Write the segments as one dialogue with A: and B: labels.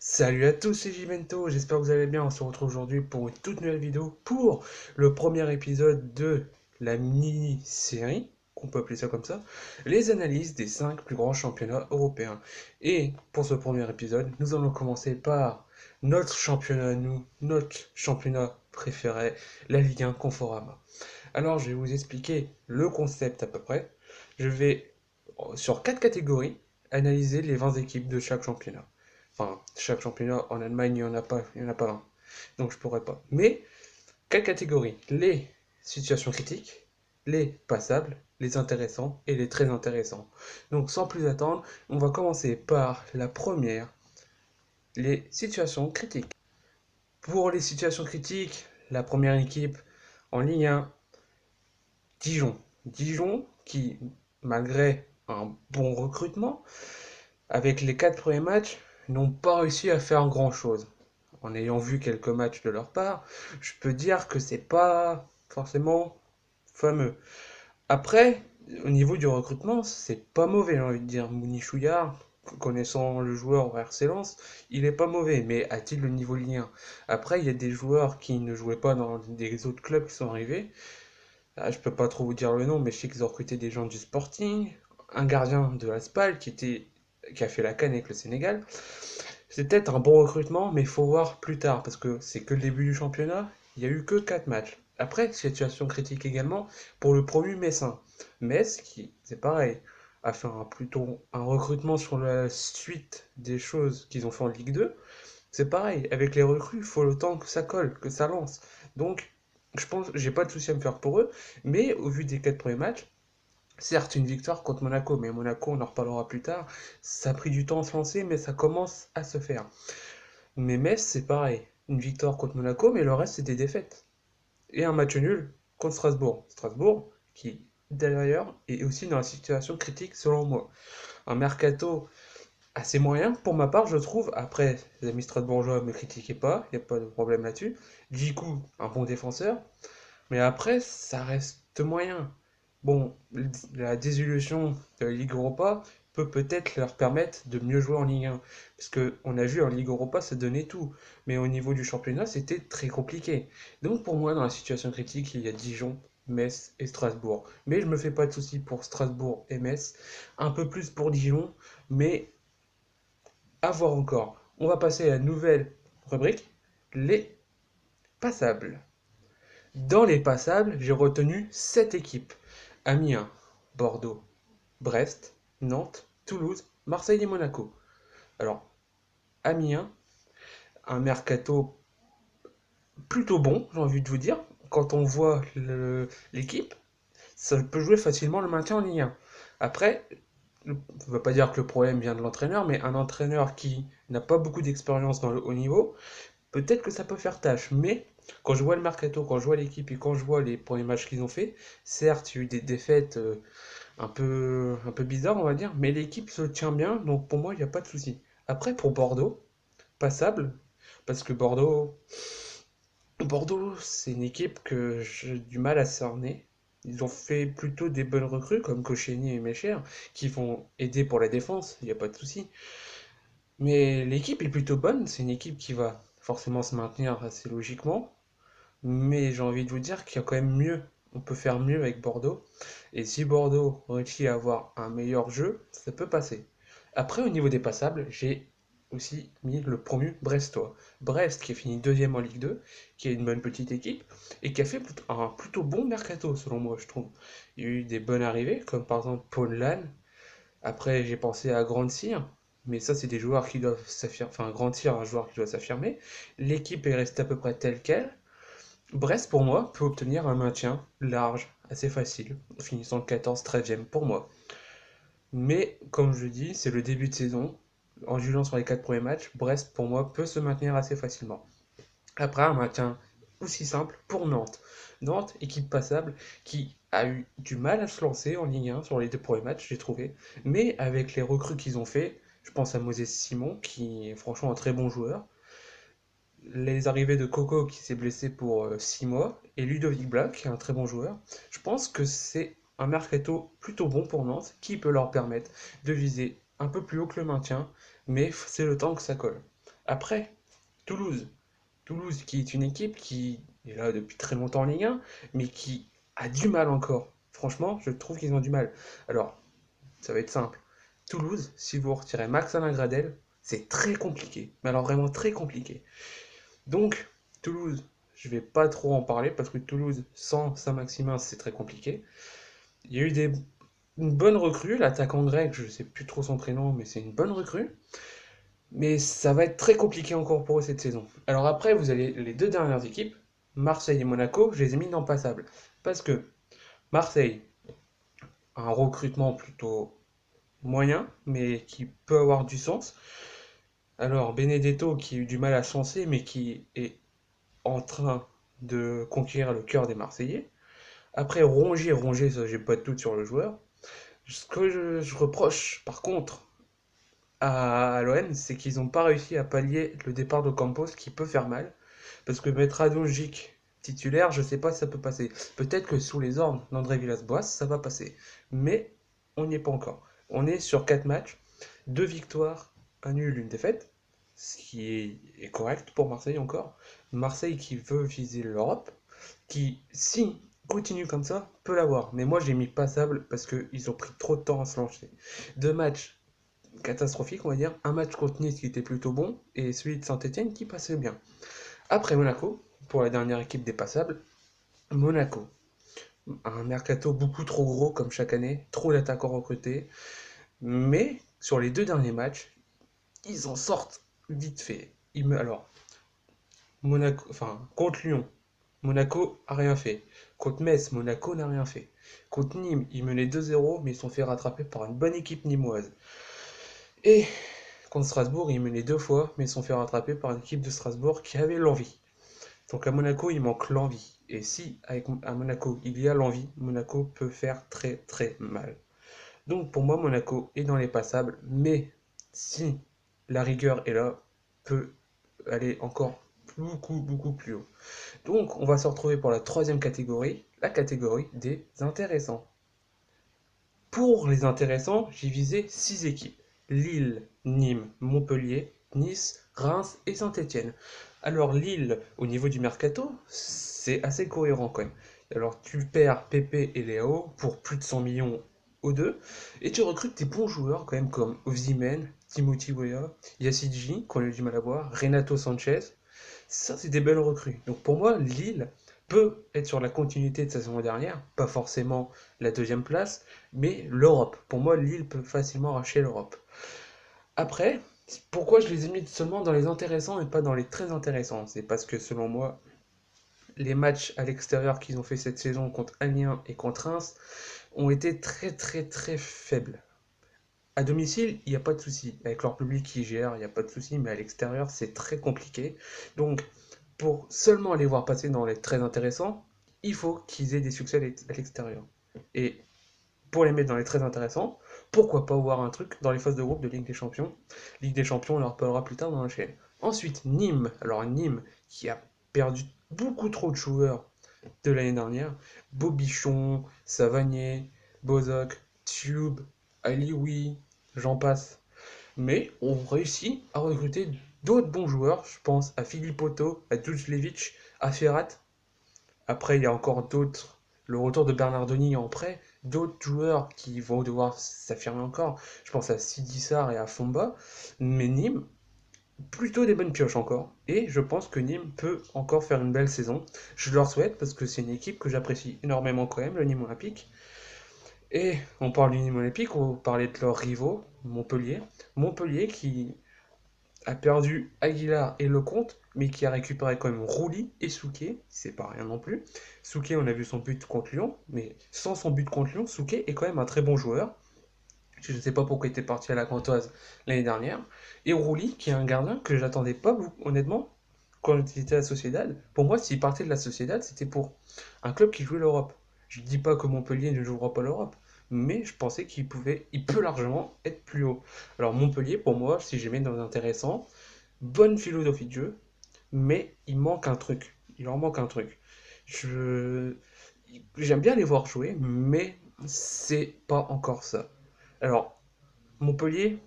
A: Salut à tous, c'est Jimento, j'espère que vous allez bien. On se retrouve aujourd'hui pour une toute nouvelle vidéo pour le premier épisode de la mini-série, qu'on peut appeler ça comme ça, les analyses des 5 plus grands championnats européens. Et pour ce premier épisode, nous allons commencer par notre championnat à nous, notre championnat préféré, la Ligue 1 Conforama. Alors je vais vous expliquer le concept à peu près. Je vais, sur 4 catégories, analyser les 20 équipes de chaque championnat. Enfin, chaque championnat en Allemagne, il y en a pas 20. Donc je pourrais pas. Mais, 4 catégories. Les situations critiques, les passables, les intéressants et les très intéressants. Donc sans plus attendre, on va commencer par la première, les situations critiques. Pour les situations critiques, la première équipe en Ligue 1, Dijon. Dijon qui, malgré un bon recrutement, avec les 4 premiers matchs, n'ont pas réussi à faire grand-chose. En ayant vu quelques matchs de leur part, je peux dire que c'est pas forcément fameux. Après, au niveau du recrutement, c'est pas mauvais, j'ai envie de dire. Mouni Chouillard, connaissant le joueur au RC Lens, il est pas mauvais, mais a-t-il le niveau lien? Après, il y a des joueurs qui ne jouaient pas dans des autres clubs qui sont arrivés. Ah, je peux pas trop vous dire le nom, mais je sais qu'ils ont recruté des gens du Sporting, un gardien de l'Aspal qui a fait la CAN avec le Sénégal. C'est peut-être un bon recrutement, mais il faut voir plus tard, parce que c'est que le début du championnat, il n'y a eu que 4 matchs. Après, situation critique également pour le promu Messin. Metz, qui, c'est pareil, a fait plutôt un recrutement sur la suite des choses qu'ils ont fait en Ligue 2. C'est pareil, avec les recrues, il faut le temps que ça colle, que ça lance. Donc, je pense, j'ai pas de souci à me faire pour eux, mais au vu des 4 premiers matchs, certes, une victoire contre Monaco, mais Monaco, on en reparlera plus tard. Ça a pris du temps à se lancer, mais ça commence à se faire. Mais Metz, c'est pareil. Une victoire contre Monaco, mais le reste, c'est des défaites. Et un match nul contre Strasbourg. Strasbourg, qui, d'ailleurs, est aussi dans la situation critique, selon moi. Un mercato assez moyen, pour ma part, je trouve. Après, les amis strasbourgeois ne me critiquez pas, il n'y a pas de problème là-dessus. Djikou, un bon défenseur. Mais après, ça reste moyen. Bon, la désillusion de la Ligue Europa peut peut-être leur permettre de mieux jouer en Ligue 1. Parce qu'on a vu en Ligue Europa, ça donnait tout. Mais au niveau du championnat, c'était très compliqué. Donc pour moi, dans la situation critique, il y a Dijon, Metz et Strasbourg. Mais je me fais pas de soucis pour Strasbourg et Metz. Un peu plus pour Dijon, mais à voir encore. On va passer à la nouvelle rubrique, les passables. Dans les passables, j'ai retenu 7 équipes. Amiens, Bordeaux, Brest, Nantes, Toulouse, Marseille et Monaco. Alors, Amiens, un mercato plutôt bon, j'ai envie de vous dire. Quand on voit l'équipe, ça peut jouer facilement le maintien en Ligue 1. Après, on ne veut pas dire que le problème vient de l'entraîneur, mais un entraîneur qui n'a pas beaucoup d'expérience dans le haut niveau, peut-être que ça peut faire tâche. Mais quand je vois le mercato, quand je vois l'équipe et quand je vois les premiers matchs qu'ils ont fait, certes, il y a eu des défaites un peu bizarres, on va dire, mais l'équipe se tient bien, donc pour moi, il n'y a pas de souci. Après, pour Bordeaux, passable, parce que Bordeaux, c'est une équipe que j'ai du mal à cerner. Ils ont fait plutôt des bonnes recrues comme Koscielny et Mecher qui vont aider pour la défense, il n'y a pas de souci. Mais l'équipe est plutôt bonne, c'est une équipe qui va forcément se maintenir assez logiquement. Mais j'ai envie de vous dire qu'il y a quand même mieux. On peut faire mieux avec Bordeaux. Et si Bordeaux réussit à avoir un meilleur jeu, ça peut passer. Après, au niveau des passables, j'ai aussi mis le promu brestois. Brest qui a fini deuxième en Ligue 2, qui est une bonne petite équipe, et qui a fait un plutôt bon mercato selon moi, je trouve. Il y a eu des bonnes arrivées, comme par exemple Paul Lannes. Après, j'ai pensé à Grand Cyr, mais ça, c'est des joueurs qui doivent s'affirmer. Enfin, Grand Cyr, un joueur qui doit s'affirmer. L'équipe est restée à peu près telle qu'elle. Brest, pour moi, peut obtenir un maintien large, assez facile, finissant 14-13e pour moi. Mais, comme je dis, c'est le début de saison. En jugeant sur les 4 premiers matchs, Brest, pour moi, peut se maintenir assez facilement. Après, un maintien aussi simple pour Nantes. Nantes, équipe passable, qui a eu du mal à se lancer en Ligue 1 sur les 2 premiers matchs, j'ai trouvé. Mais avec les recrues qu'ils ont fait, je pense à Moses Simon, qui est franchement un très bon joueur, les arrivées de Coco qui s'est blessé pour 6 mois et Ludovic Black qui est un très bon joueur, je pense que c'est un mercato plutôt bon pour Nantes qui peut leur permettre de viser un peu plus haut que le maintien, mais c'est le temps que ça colle. Après, Toulouse. Toulouse qui est une équipe qui est là depuis très longtemps en Ligue 1, mais qui a du mal encore. Franchement, je trouve qu'ils ont du mal. Alors, ça va être simple. Toulouse, si vous retirez Max-Alain Gradel, c'est très compliqué. Mais alors vraiment très compliqué. Donc, Toulouse, je vais pas trop en parler parce que Toulouse, sans Saint-Maximin, c'est très compliqué. Il y a eu une bonne recrue, l'attaquant grec, je sais plus trop son prénom, mais c'est une bonne recrue. Mais ça va être très compliqué encore pour eux cette saison. Alors après, vous avez les deux dernières équipes, Marseille et Monaco, je les ai mis dans passable. Parce que Marseille a un recrutement plutôt moyen, mais qui peut avoir du sens. Alors Benedetto qui a eu du mal à se lancer, mais qui est en train de conquérir le cœur des Marseillais. Après Rongier, ça j'ai pas de doute sur le joueur. Ce que je reproche par contre à l'OM, c'est qu'ils n'ont pas réussi à pallier le départ de Campos qui peut faire mal. Parce que mettre Radonjic titulaire, je sais pas si ça peut passer. Peut-être que sous les ordres d'André Villas-Boas, ça va passer. Mais on n'y est pas encore. On est sur 4 matchs, 2 victoires, un nul, une défaite, ce qui est correct pour Marseille encore. Marseille qui veut viser l'Europe, qui, si continue comme ça, peut l'avoir. Mais moi, j'ai mis passable parce qu'ils ont pris trop de temps à se lancer. 2 matchs catastrophiques, on va dire. Un match contre Nice qui était plutôt bon, et celui de Saint-Etienne qui passait bien. Après Monaco, pour la dernière équipe des passables, Monaco. Un mercato beaucoup trop gros comme chaque année, trop d'attaquants recrutés. Mais sur les 2 derniers matchs, ils en sortent vite fait. Alors, Monaco, enfin, contre Lyon, Monaco a rien fait. Contre Metz, Monaco n'a rien fait. Contre Nîmes, ils menaient 2-0, mais ils sont fait rattraper par une bonne équipe nîmoise. Et contre Strasbourg, ils menaient 2 fois, mais ils sont fait rattraper par une équipe de Strasbourg qui avait l'envie. Donc à Monaco, il manque l'envie. Et si à Monaco, il y a l'envie, Monaco peut faire très très mal. Donc pour moi, Monaco est dans les passables, mais si la rigueur est là, peut aller encore beaucoup beaucoup plus haut. Donc on va se retrouver pour la troisième catégorie, la catégorie des intéressants. Pour les intéressants, j'ai visé 6 équipes. Lille, Nîmes, Montpellier, Nice, Reims et Saint-Etienne. Alors Lille, au niveau du mercato, c'est assez cohérent quand même. Alors tu perds Pépé et Léo pour plus de 100 millions aux deux, et tu recrutes des bons joueurs quand même comme Osimhen, Timothy Weah, Yacidji, qu'on a eu du mal à voir, Renato Sanchez. Ça, c'est des belles recrues. Donc pour moi, Lille peut être sur la continuité de sa saison dernière, pas forcément la deuxième place, mais l'Europe. Pour moi, Lille peut facilement arracher l'Europe. Après, pourquoi je les ai mis seulement dans les intéressants et pas dans les très intéressants? C'est parce que selon moi, les matchs à l'extérieur qu'ils ont fait cette saison contre Amiens et contre Reims ont été très très très faibles. À domicile, il n'y a pas de souci. Avec leur public qui gère, il n'y a pas de souci, mais à l'extérieur, c'est très compliqué. Donc, pour seulement les voir passer dans les très intéressants, il faut qu'ils aient des succès à l'extérieur. Et pour les mettre dans les très intéressants, pourquoi pas voir un truc dans les phases de groupe de Ligue des Champions. Ligue des Champions, on en reparlera plus tard dans la chaîne. Ensuite, Nîmes. Alors Nîmes, qui a perdu beaucoup trop de joueurs de l'année dernière. Bobichon, Savanier, Bozok, Tube, Alioui, j'en passe. Mais on réussit à recruter d'autres bons joueurs. Je pense à Philippe Otto, à Djudjlevic, à Ferrat. Après, il y a encore d'autres. Le retour de Bernardoni en prêt, d'autres joueurs qui vont devoir s'affirmer encore. Je pense à Sidi Sarr et à Fomba. Mais Nîmes, plutôt des bonnes pioches encore. Et je pense que Nîmes peut encore faire une belle saison. Je leur souhaite parce que c'est une équipe que j'apprécie énormément quand même, le Nîmes Olympique. Et on parle du Nîmes Olympique, on parlait de leurs rivaux, Montpellier. Montpellier qui a perdu Aguilar et Lecomte, mais qui a récupéré quand même Rouly et Souquet, c'est pas rien non plus. Souquet, on a vu son but contre Lyon, mais sans son but contre Lyon, Souquet est quand même un très bon joueur. Je ne sais pas pourquoi il était parti à la Gantoise l'année dernière. Et Rouly, qui est un gardien que j'attendais pas, honnêtement, quand il était à la Sociedad. Pour moi, s'il partait de la Sociedad, c'était pour un club qui jouait l'Europe. Je ne dis pas que Montpellier ne jouera pas l'Europe, mais je pensais il peut largement être plus haut. Alors Montpellier, pour moi, si je les mets dans intéressant, bonne philosophie de jeu, mais il manque un truc. Il leur manque un truc. Je J'aime bien les voir jouer, mais c'est pas encore ça. Alors, Montpellier,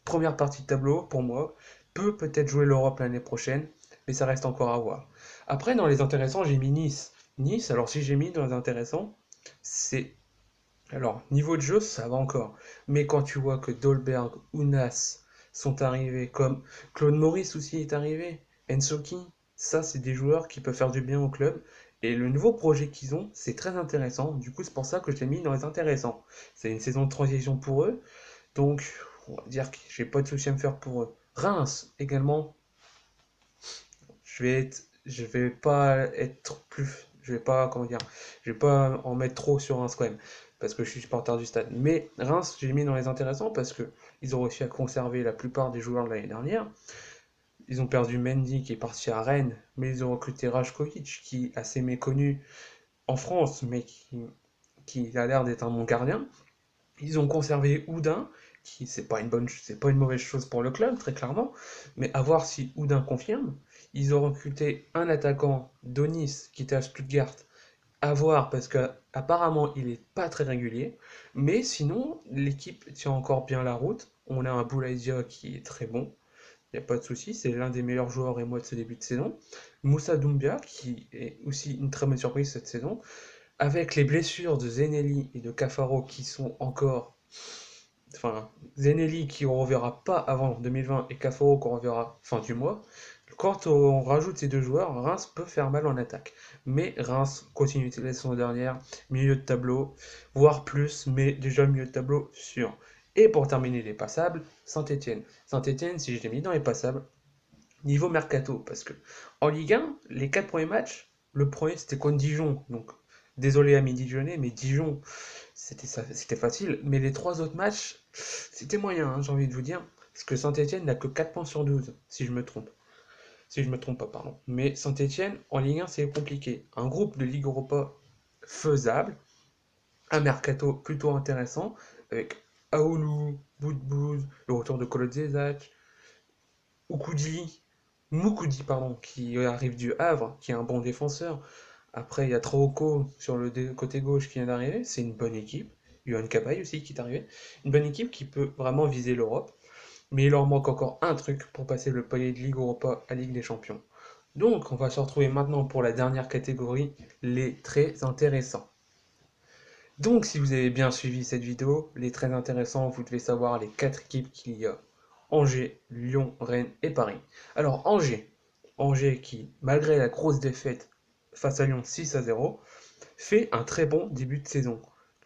A: première partie de tableau pour moi. peut peut-être jouer l'Europe l'année prochaine, mais ça reste encore à voir. Après, dans les intéressants, j'ai mis Nice. Nice, alors si j'ai mis dans les intéressants, c'est... Alors, niveau de jeu, ça va encore. Mais quand tu vois que Dolberg, Ounas sont arrivés, comme Claude Maurice aussi est arrivé, Ensoki, ça c'est des joueurs qui peuvent faire du bien au club. Et le nouveau projet qu'ils ont, c'est très intéressant. Du coup, c'est pour ça que je l'ai mis dans les intéressants. C'est une saison de transition pour eux. Donc, on va dire que j'ai pas de souci à me faire pour eux. Reims, également, je vais pas être plus, je vais pas, comment dire, je vais pas en mettre trop sur Reims quand même, parce que je suis supporter du stade. Mais Reims, j'ai mis dans les intéressants parce que ils ont réussi à conserver la plupart des joueurs de l'année dernière. Ils ont perdu Mendy qui est parti à Rennes, mais ils ont recruté Rajkovic qui est assez méconnu en France, mais qui a l'air d'être un bon gardien. Ils ont conservé Oudin, qui c'est pas une mauvaise chose pour le club, très clairement, mais à voir si Oudin confirme. Ils ont recruté un attaquant, Donis, qui était à Stuttgart, à voir parce qu'apparemment il est pas très régulier, mais sinon l'équipe tient encore bien la route. On a un Boulaïdia qui est très bon, il n'y a pas de souci, c'est l'un des meilleurs joueurs et moi de ce début de saison. Moussa Doumbia, qui est aussi une très bonne surprise cette saison, avec les blessures de Zenelli et de Cafaro qui sont encore... Enfin, Zenelli qui on reverra pas avant 2020 et Cafaro qu'on reverra fin du mois. Quand on rajoute ces deux joueurs, Reims peut faire mal en attaque. Mais Reims continue de la saison dernière, milieu de tableau, voire plus, mais déjà milieu de tableau sûr. Et pour terminer les passables, Saint-Etienne. Saint-Etienne, si je l'ai mis dans les passables, niveau mercato, parce que en Ligue 1, les 4 premiers matchs, le premier c'était contre Dijon, donc désolé amis Dijonnais, mais Dijon c'était facile, mais les 3 autres matchs, c'était moyen, hein, j'ai envie de vous dire, parce que Saint-Etienne n'a que 4 points sur 12, si je me trompe. Si je me trompe pas, pardon. Mais Saint-Etienne, en Ligue 1, c'est compliqué. Un groupe de Ligue Europa faisable, un mercato plutôt intéressant, avec Aoulou, Boudbouz, le retour de Kolo Zezach, Oukoudi, Moukoudi, pardon, qui arrive du Havre, qui est un bon défenseur. Après, il y a Traoko sur le côté gauche qui vient d'arriver. C'est une bonne équipe. Yohan Cabaye aussi qui est arrivé. Une bonne équipe qui peut vraiment viser l'Europe. Mais il leur manque encore un truc pour passer le palier de Ligue Europa à Ligue des Champions. Donc, on va se retrouver maintenant pour la dernière catégorie, les très intéressants. Donc, si vous avez bien suivi cette vidéo, les très intéressants, vous devez savoir les 4 équipes qu'il y a. Angers, Lyon, Rennes et Paris. Alors, Angers qui, malgré la grosse défaite face à Lyon 6-0, fait un très bon début de saison.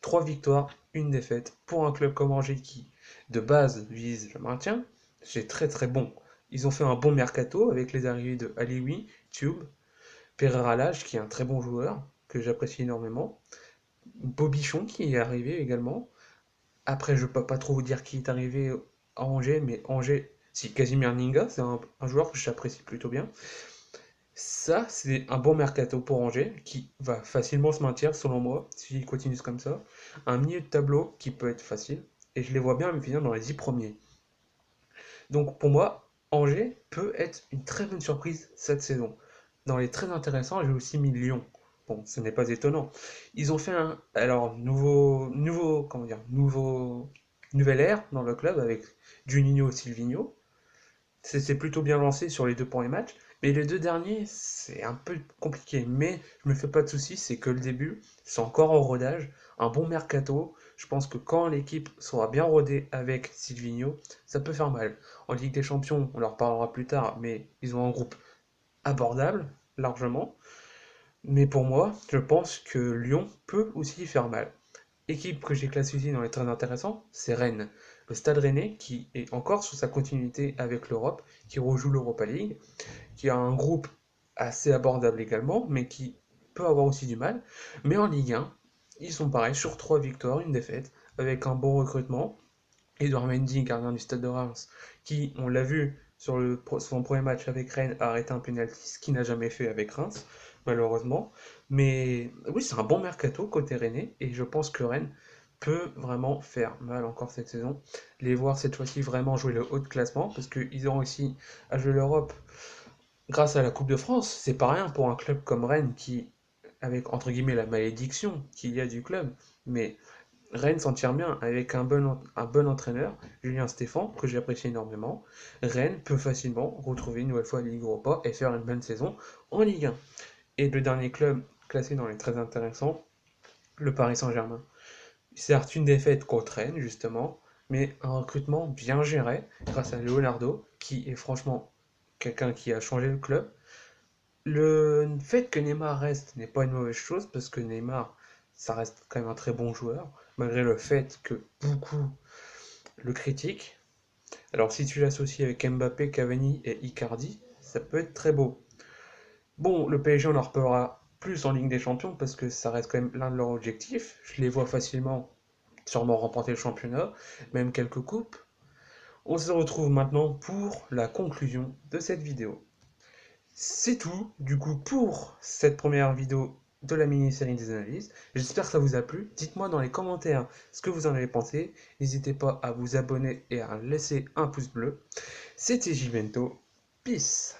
A: 3 victoires, une défaite. Pour un club comme Angers qui, de base, vise le maintien, c'est très très bon. Ils ont fait un bon mercato avec les arrivées de Alioui, Tube, Pereira Lage, qui est un très bon joueur, que j'apprécie énormément. Bobichon qui est arrivé également. Après, je peux pas trop vous dire qui est arrivé à Angers, mais Angers, si Casimir Ninga, c'est un joueur que j'apprécie plutôt bien. Ça, c'est un bon mercato pour Angers, qui va facilement se maintenir, selon moi, s'il continue comme ça. Un milieu de tableau qui peut être facile, et je les vois bien me finir dans les 10 premiers. Donc pour moi, Angers peut être une très bonne surprise cette saison. Dans les très intéressants, j'ai aussi mis Lyon. Bon, ce n'est pas étonnant. Ils ont fait un, alors comment dire, nouvelle ère dans le club avec Juninho, Silvinho. C'est plutôt bien lancé sur les 2 premiers matchs, mais les 2 derniers, c'est un peu compliqué. Mais je me fais pas de soucis, c'est que le début, c'est encore en rodage, un bon mercato. Je pense que quand l'équipe sera bien rodée avec Silvinho, ça peut faire mal. En Ligue des Champions, on leur parlera plus tard, mais ils ont un groupe abordable, largement. Mais pour moi, je pense que Lyon peut aussi faire mal. Équipe que j'ai classifiée dans les très intéressants, c'est Rennes. Le Stade Rennais qui est encore sur sa continuité avec l'Europe, qui rejoue l'Europa League, qui a un groupe assez abordable également, mais qui peut avoir aussi du mal. Mais en Ligue 1, ils sont pareils, sur 3 victoires, une défaite, avec un bon recrutement. Edouard Mendy, gardien du Stade de Reims, qui, on l'a vu sur son premier match avec Rennes, a arrêté un penalty, ce qu'il n'a jamais fait avec Reims, malheureusement. Mais oui, c'est un bon mercato côté Rennais, et je pense que Rennes peut vraiment faire mal encore cette saison. Les voir cette fois-ci vraiment jouer le haut de classement, parce qu'ils ont réussi à jouer l'Europe grâce à la Coupe de France. C'est pas rien pour un club comme Rennes qui, avec entre guillemets la malédiction qu'il y a du club, mais Rennes s'en tire bien avec un bon entraîneur, Julien Stéphan, que j'apprécie énormément. Rennes peut facilement retrouver une nouvelle fois la Ligue Europa et faire une bonne saison en Ligue 1. Et le dernier club classé dans les très intéressants, le Paris Saint-Germain. Certes, une défaite contre Rennes, justement, mais un recrutement bien géré grâce à Leonardo, qui est franchement quelqu'un qui a changé le club. Le fait que Neymar reste n'est pas une mauvaise chose, parce que Neymar, ça reste quand même un très bon joueur, malgré le fait que beaucoup le critiquent. Alors si tu l'associes avec Mbappé, Cavani et Icardi, ça peut être très beau. Bon, le PSG, on en reparlera plus en Ligue des Champions, parce que ça reste quand même l'un de leurs objectifs. Je les vois facilement sûrement remporter le championnat, même quelques coupes. On se retrouve maintenant pour la conclusion de cette vidéo. C'est tout, du coup, pour cette première vidéo de la mini-série des analyses. J'espère que ça vous a plu. Dites-moi dans les commentaires ce que vous en avez pensé. N'hésitez pas à vous abonner et à laisser un pouce bleu. C'était Givento. Peace.